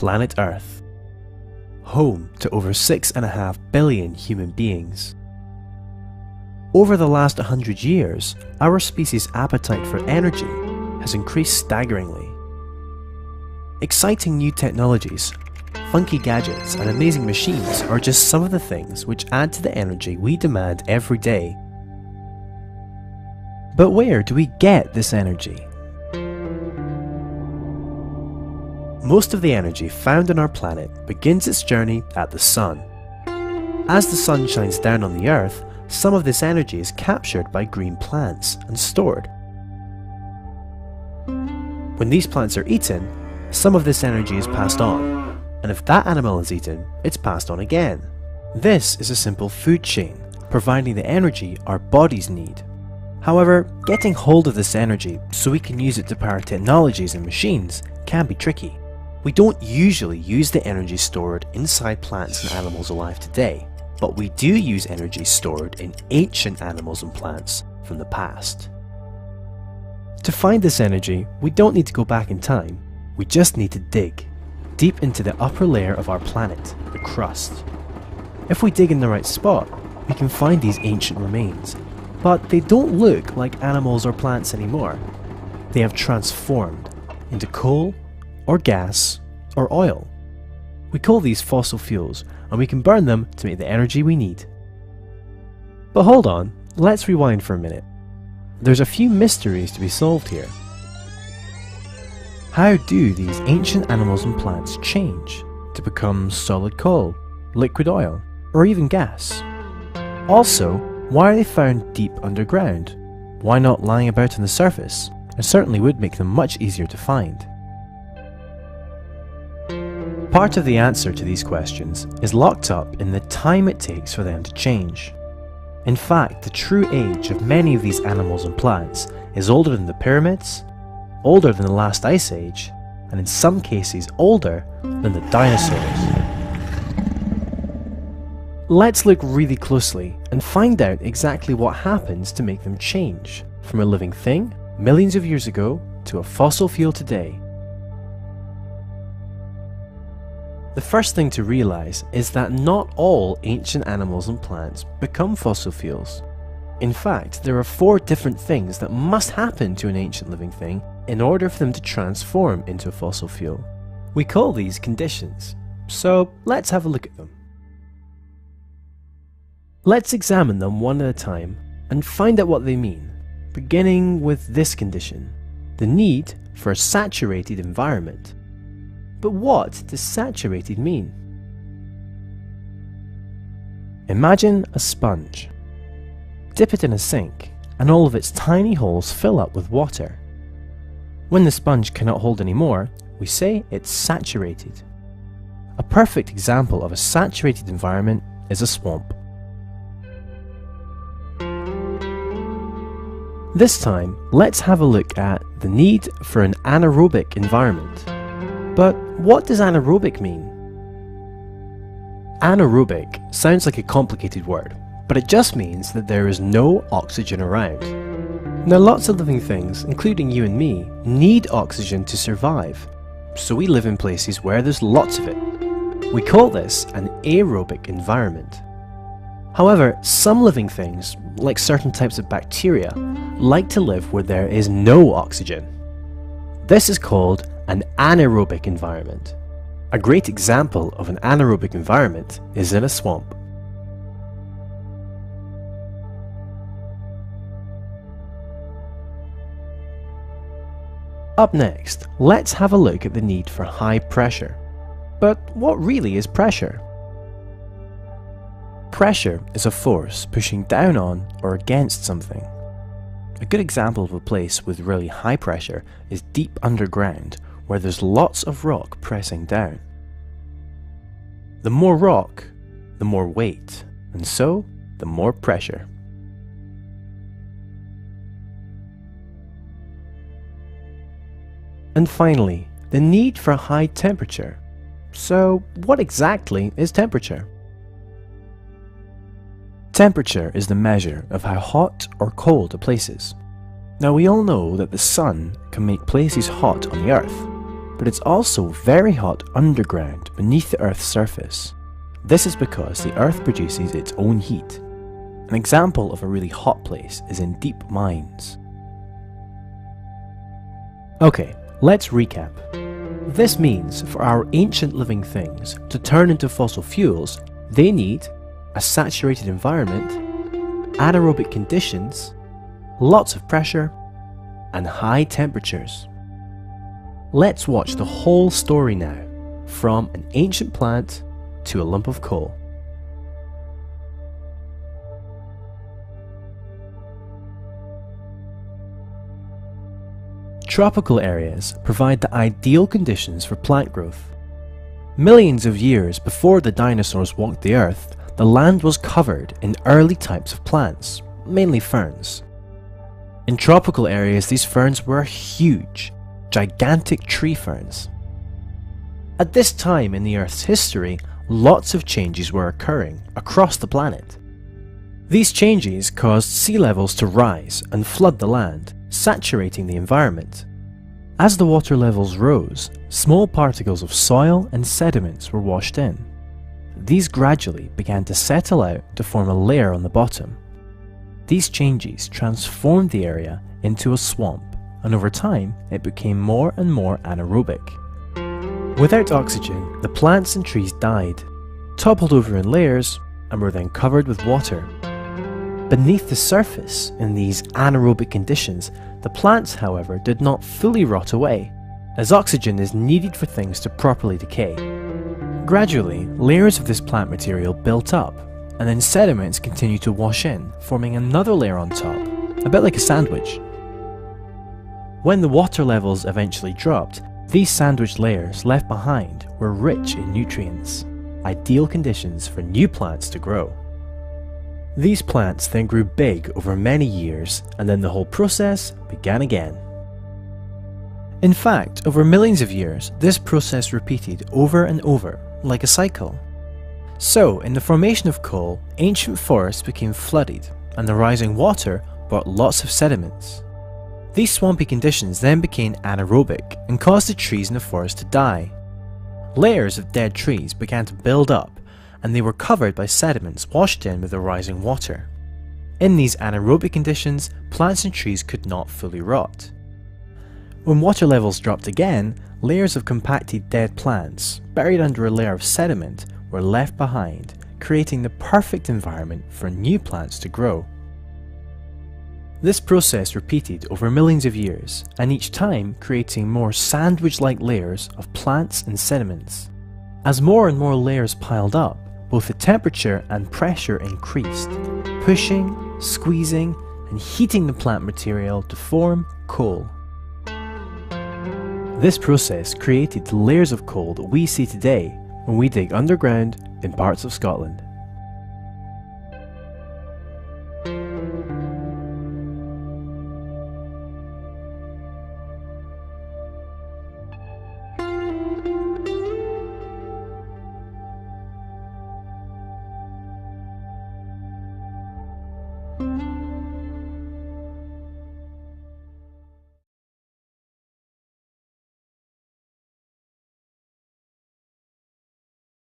planet Earth, home to over 6.5 billion human beings. Over the last 100 years, our species' appetite for energy has increased staggeringly. Exciting new technologies, funky gadgets and amazing machines are just some of the things which add to the energy we demand every day. But where do we get this energy? Most of the energy found on our planet begins its journey at the sun. As the sun shines down on the Earth, some of this energy is captured by green plants and stored. When these plants are eaten, some of this energy is passed on, and if that animal is eaten, it's passed on again. This is a simple food chain, providing the energy our bodies need. However, getting hold of this energy so we can use it to power technologies and machines can be tricky. We don't usually use the energy stored inside plants and animals alive today, but we do use energy stored in ancient animals and plants from the past. To find this energy, we don't need to go back in time, we just need to dig deep into the upper layer of our planet, the crust. If we dig in the right spot, we can find these ancient remains, but they don't look like animals or plants anymore. They have transformed into coal, or gas, or oil. We call these fossil fuels, and we can burn them to make the energy we need. But hold on, let's rewind for a minute. There's a few mysteries to be solved here. How do these ancient animals and plants change to become solid coal, liquid oil, or even gas? Also, why are they found deep underground? Why not lying about on the surface? It certainly would make them much easier to find. Part of the answer to these questions is locked up in the time it takes for them to change. In fact, the true age of many of these animals and plants is older than the pyramids, older than the last ice age, and in some cases older than the dinosaurs. Let's look really closely and find out exactly what happens to make them change from a living thing millions of years ago to a fossil fuel today. The first thing to realize is that not all ancient animals and plants become fossil fuels. In fact, there are 4 different things that must happen to an ancient living thing in order for them to transform into a fossil fuel. We call these conditions, so let's have a look at them. Let's examine them one at a time and find out what they mean, beginning with this condition, the need for a saturated environment. But what does saturated mean? Imagine a sponge. Dip it in a sink, and all of its tiny holes fill up with water. When the sponge cannot hold any more, we say it's saturated. A perfect example of a saturated environment is a swamp. This time, let's have a look at the need for an anaerobic environment. But what does anaerobic mean? Anaerobic sounds like a complicated word, but it just means that there is no oxygen around. Now, lots of living things, including you and me, need oxygen to survive, so we live in places where there's lots of it. We call this an aerobic environment. However, some living things, like certain types of bacteria, like to live where there is no oxygen. This is called an anaerobic environment. A great example of an anaerobic environment is in a swamp. Up next, let's have a look at the need for high pressure. But what really is pressure? Pressure is a force pushing down on or against something. A good example of a place with really high pressure is deep underground, where there's lots of rock pressing down. The more rock, the more weight, and so the more pressure. And finally, the need for high temperature. So, what exactly is temperature? Temperature is the measure of how hot or cold a place is. Now, we all know that the sun can make places hot on the Earth, but it's also very hot underground beneath the Earth's surface. This is because the Earth produces its own heat. An example of a really hot place is in deep mines. Okay, let's recap. This means for our ancient living things to turn into fossil fuels, they need a saturated environment, anaerobic conditions, lots of pressure, and high temperatures. Let's watch the whole story now, from an ancient plant to a lump of coal. Tropical areas provide the ideal conditions for plant growth. Millions of years before the dinosaurs walked the earth, the land was covered in early types of plants, mainly ferns. In tropical areas, these ferns were huge, gigantic tree ferns. At this time in the Earth's history, lots of changes were occurring across the planet. These changes caused sea levels to rise and flood the land, saturating the environment. As the water levels rose, small particles of soil and sediments were washed in. These gradually began to settle out to form a layer on the bottom. These changes transformed the area into a swamp, and over time it became more and more anaerobic. Without oxygen, the plants and trees died, toppled over in layers, and were then covered with water. Beneath the surface, in these anaerobic conditions, the plants, however, did not fully rot away, as oxygen is needed for things to properly decay. Gradually, layers of this plant material built up, and then sediments continued to wash in, forming another layer on top, a bit like a sandwich. When the water levels eventually dropped, these sandwich layers left behind were rich in nutrients, ideal conditions for new plants to grow. These plants then grew big over many years, and then the whole process began again. In fact, over millions of years, this process repeated over and over, like a cycle. So, in the formation of coal, ancient forests became flooded, and the rising water brought lots of sediments. These swampy conditions then became anaerobic and caused the trees in the forest to die. Layers of dead trees began to build up, and they were covered by sediments washed in with the rising water. In these anaerobic conditions, plants and trees could not fully rot. When water levels dropped again, layers of compacted dead plants, buried under a layer of sediment, were left behind, creating the perfect environment for new plants to grow. This process repeated over millions of years, and each time creating more sandwich-like layers of plants and sediments. As more and more layers piled up, both the temperature and pressure increased, pushing, squeezing, and heating the plant material to form coal. This process created the layers of coal that we see today when we dig underground in parts of Scotland.